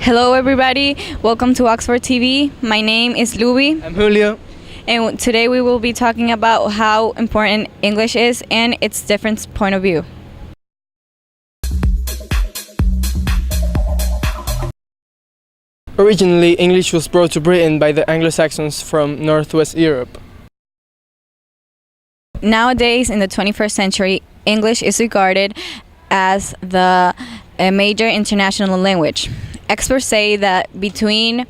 Hello, everybody. Welcome to Oxford TV. My name is Louie, I'm Julio. and today we will be talking about how important English is and its different point of view. Originally, English was brought to Britain by the Anglo-Saxons from Northwest Europe. Nowadays, in the 21st century, English is regarded as the major international language. Experts say that between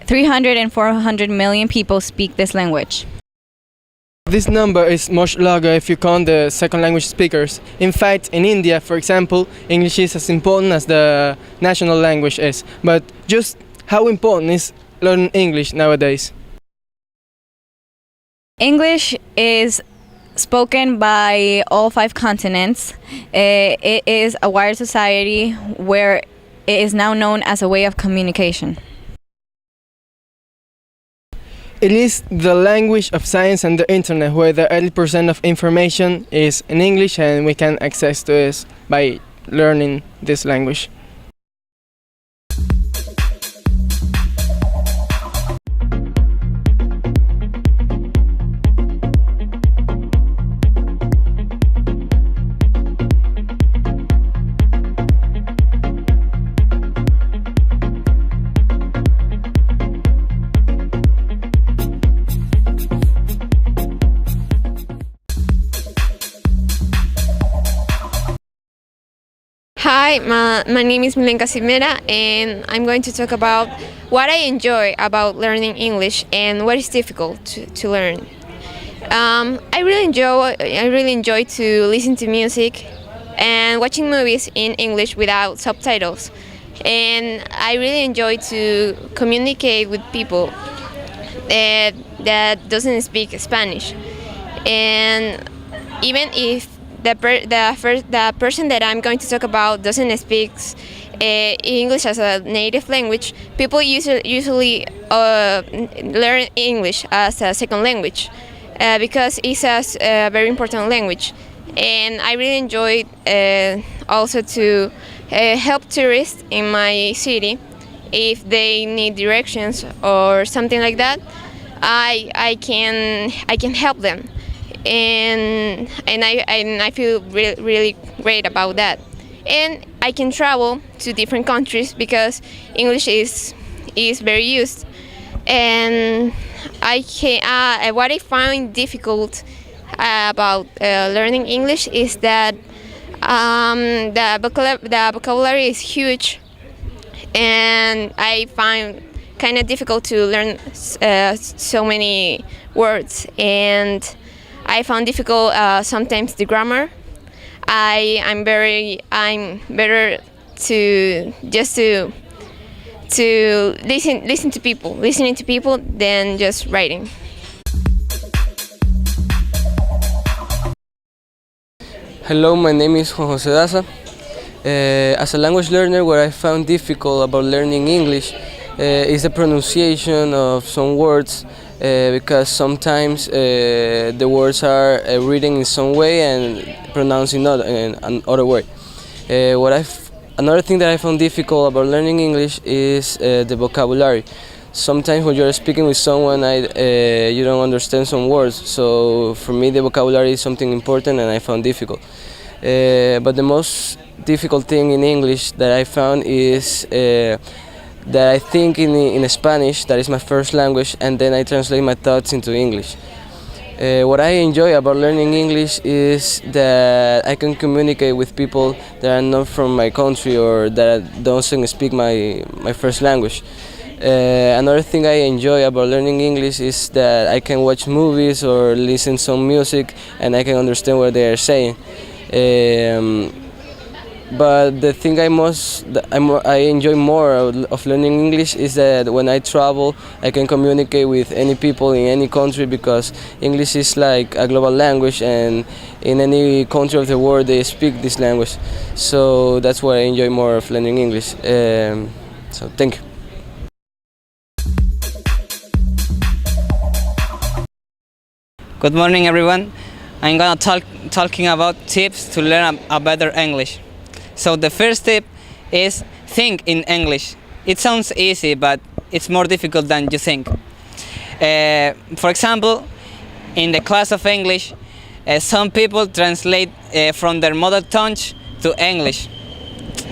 300 and 400 million people speak this language. This number is much larger if you count the second language speakers. In fact, in India, for example, English is as important as the national language is. But just how important is learning English nowadays? English is spoken by all 5 continents. It is a wider society where it is now known as a way of communication. It is the language of science and the internet, where the 80% of information is in English and we can access to it by learning this language. Hi, my name is Milenka Simera, and I'm going to talk about what I enjoy about learning English and what is difficult to learn. I really enjoy to listen to music and watching movies in English without subtitles, and I really enjoy to communicate with people that doesn't speak Spanish, and even if the person that I'm going to talk about doesn't speak English as a native language, people usually learn English as a second language because it's a very important language. And I really enjoy also to help tourists in my city if they need directions or something like that. I can help them. And I feel really great about that. And I can travel to different countries because English is very used. And what I find difficult about learning English is that the vocabulary is huge, and I find kind of difficult to learn so many words, and I found difficult sometimes the grammar. I'm better to just to listening to people than just writing. Hello, my name is Juan José Daza. As a language learner, what I found difficult about learning English is the pronunciation of some words. Because sometimes the words are written in some way and pronounced in another way. Another thing that I found difficult about learning English is the vocabulary. Sometimes when you're speaking with someone, you don't understand some words. So for me, the vocabulary is something important, and I found difficult. But the most difficult thing in English that I found is that I think in Spanish, that is my first language, and then I translate my thoughts into English. What I enjoy about learning English is that I can communicate with people that are not from my country or that don't speak my first language. Another thing I enjoy about learning English is that I can watch movies or listen some music and I can understand what they are saying. But the thing I enjoy more of learning English is that when I travel, I can communicate with any people in any country because English is like a global language, and in any country of the world they speak this language. So that's why I enjoy more of learning English. So thank you. Good morning, everyone. I'm gonna talking about tips to learn a better English. So the first tip is think in English. it sounds easy, but it's more difficult than you think. For example, in the class of English, some people translate from their mother tongue to English.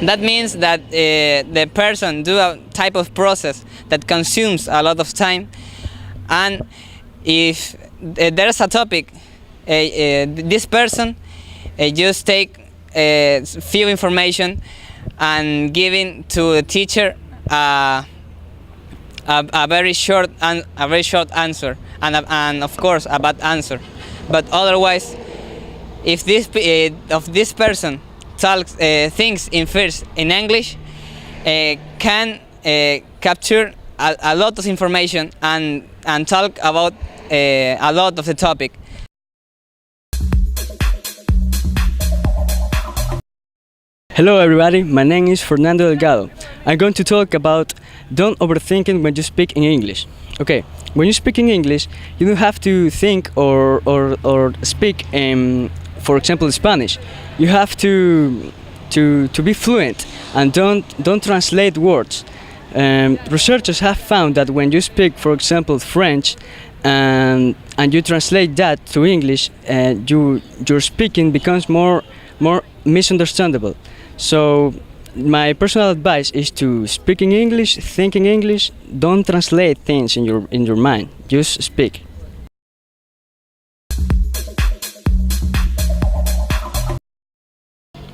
That means that the person do a type of process that consumes a lot of time, and if there's a topic, this person just take few information and giving to the teacher a very short answer, and of course a bad answer. But otherwise, if this person talks things in first in English, can capture a lot of information and talk about a lot of the topic. Hello everybody, my name is Fernando Delgado. I'm going to talk about don't overthink it when you speak in English. Okay, when you speak in English, you don't have to think or speak for example, Spanish. You have to be fluent and don't translate words. Researchers have found that when you speak, for example, French, and you translate that to English, your speaking becomes more misunderstandable. So my personal advice is to speak in English, think in English, don't translate things in your mind, just speak.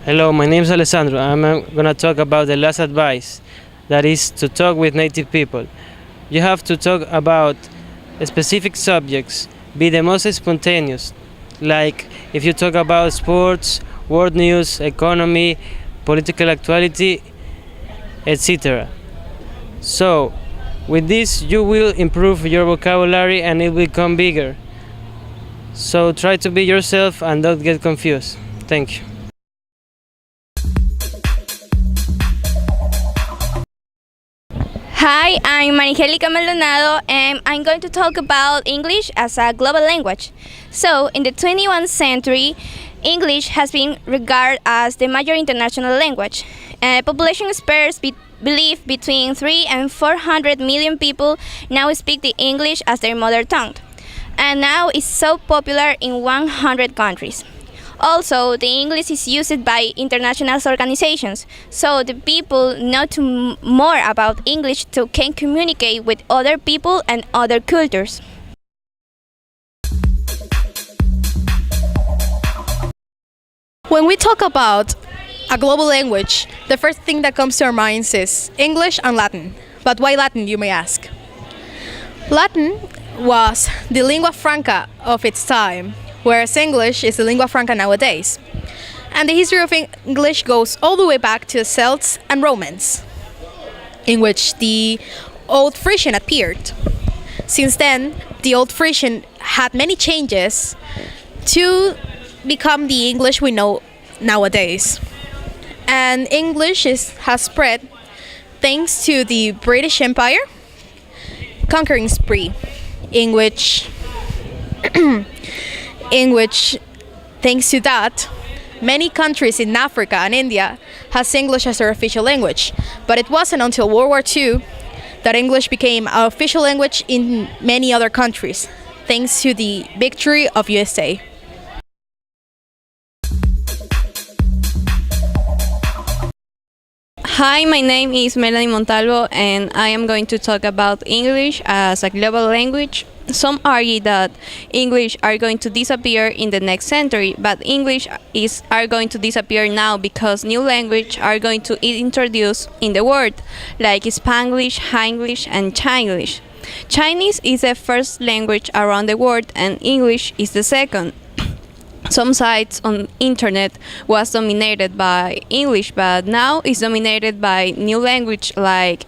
Hello, my name is Alessandro. I'm going to talk about the last advice, that is to talk with native people. You have to talk about specific subjects, be the most spontaneous, like if you talk about sports, world news, economy, political actuality, etc. So, with this you will improve your vocabulary and it will become bigger. So try to be yourself and don't get confused. Thank you. Hi, I'm Marigelica Maldonado and I'm going to talk about English as a global language. So, in the 21st century, English has been regarded as the major international language. Population experts believe between 3 and 400 million people now speak the English as their mother tongue. And now it's so popular in 100 countries. Also, the English is used by international organizations, so the people know more about English to can communicate with other people and other cultures. When we talk about a global language, the first thing that comes to our minds is English and Latin. But why Latin, you may ask? Latin was the lingua franca of its time, whereas English is the lingua franca nowadays. And the history of English goes all the way back to the Celts and Romans, in which the Old Frisian appeared. Since then, the Old Frisian had many changes to become the English we know nowadays. And English has spread thanks to the British Empire conquering spree, in which thanks to that, many countries in Africa and India has English as their official language. But it wasn't until World War II that English became our official language in many other countries, thanks to the victory of USA. Hi, my name is Melanie Montalvo and I am going to talk about English as a global language. Some argue that English are going to disappear in the next century, but English are going to disappear now because new language are going to be introduced in the world, like Spanglish, Hinglish, and Chinglish. Chinese is the first language around the world and English is the second. Some sites on internet was dominated by English, but now it's dominated by new language like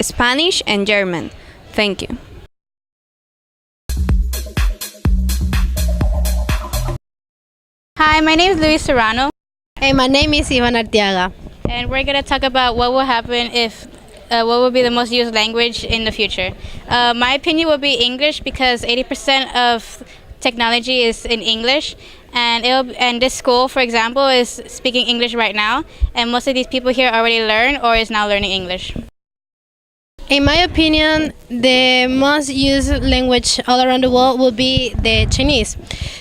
Spanish and German. Thank you. Hi, my name is Luis Serrano. Hey, my name is Ivan Arteaga. And we're going to talk about what will happen if, what will be the most used language in the future. My opinion would be English because 80% of technology is in English. And this school, for example, is speaking English right now. And most of these people here already learn or is now learning English. In my opinion, the most used language all around the world will be the Chinese.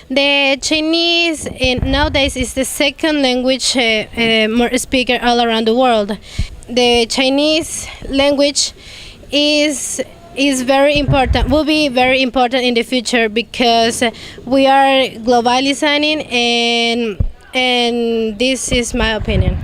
The Chinese nowadays is the second language more speaker all around the world. The Chinese language is very important. Will be very important in the future because we are globalizing, and this is my opinion.